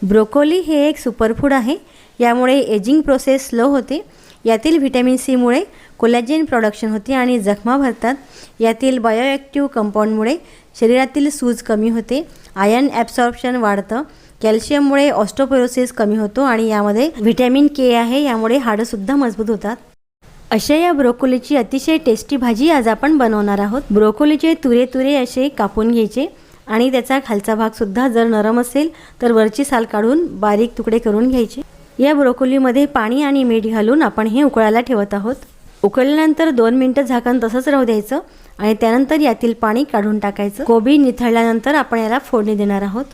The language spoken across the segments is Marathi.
ब्रोकोली हे एक सुपरफूड आहे. यामुळे एजिंग प्रोसेस स्लो होते. यातील व्हिटॅमिन सी मुळे कोलॅजेन प्रोडक्शन होते आणि जखमा भरतात. यातील बायोॲक्टिव्ह कंपाऊंडमुळे शरीरातील सूज कमी होते. आयर्न ॲब्सॉर्प्शन वाढतं. कॅल्शियममुळे ऑस्टोपोरोसिस कमी होतो आणि यामध्ये व्हिटॅमिन के आहे. यामुळे हाडंसुद्धा मजबूत होतात. अशा या ब्रोकोलीची अतिशय टेस्टी भाजी आज आपण बनवणार आहोत. ब्रोकोलीचे तुरे तुरे असे कापून घ्यायचे आणि त्याचा खालचा भागसुद्धा जर नरम असेल तर वरची साल काढून बारीक तुकडे करून घ्यायचे. या ब्रोकोलीमध्ये पाणी आणि मीठ घालून आपण हे उकळायला ठेवत आहोत. उकळल्यानंतर 2 मिनिटं झाकण तसंच राहू द्यायचं आणि त्यानंतर यातील पाणी काढून टाकायचं. कोबी निथळल्यानंतर आपण याला फोडणी देणार आहोत.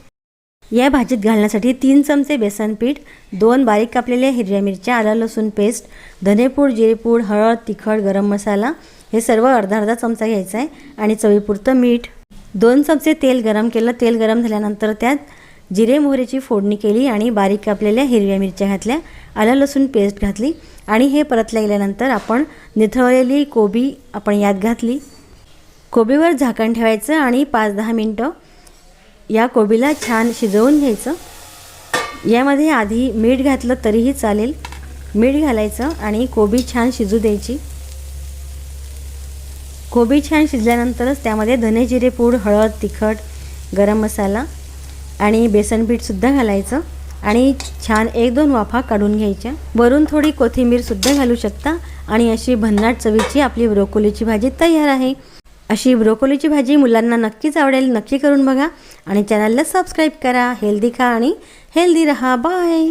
या भाजीत घालण्यासाठी 3 चमचे बेसन पीठ, 2 बारीक कापलेल्या हिरव्या मिरच्या, आलं लसूण पेस्ट, धनेपूड, जिरेपूड, हळद, तिखट, गरम मसाला हे सर्व अर्धा चमचा घ्यायचा आहे आणि चवीपुरतं मीठ. 2 चमचे तेल गरम केलं. तेल गरम झाल्यानंतर त्यात जिरे मोहरीची फोडणी केली आणि बारीक कापलेल्या हिरव्या मिरच्या घातल्या, आलं लसूण पेस्ट घातली आणि हे परतल्या गेल्यानंतर आपण निथळलेली कोबी आपण यात घातली. कोबीवर झाकण ठेवायचं आणि 5-10 मिनटं या कोबीला छान शिजवून घ्यायचं. यामध्ये आधी मीठ घातलं तरीही चालेल. मीठ घालायचं आणि कोबी छान शिजू द्यायची. कोबी छान शिजल्यानंतरच त्यामध्ये धने जिरे पूड, हळद, तिखट, गरम मसाला आणि बेसन पीठसुद्धा घालायचं आणि छान 1-2 वाफा काढून घ्यायच्या. वरून थोडी कोथिंबीरसुद्धा घालू शकता आणि अशी भन्नाट चवीची आपली ब्रोकोलीची भाजी तयार आहे. अशी ब्रोकोलीची भाजी मुलांना नक्कीच आवडेल. नक्की करून बघा आणि चॅनलला सबस्क्राईब करा. हेल्दी खा आणि हेल्दी रहा. बाय.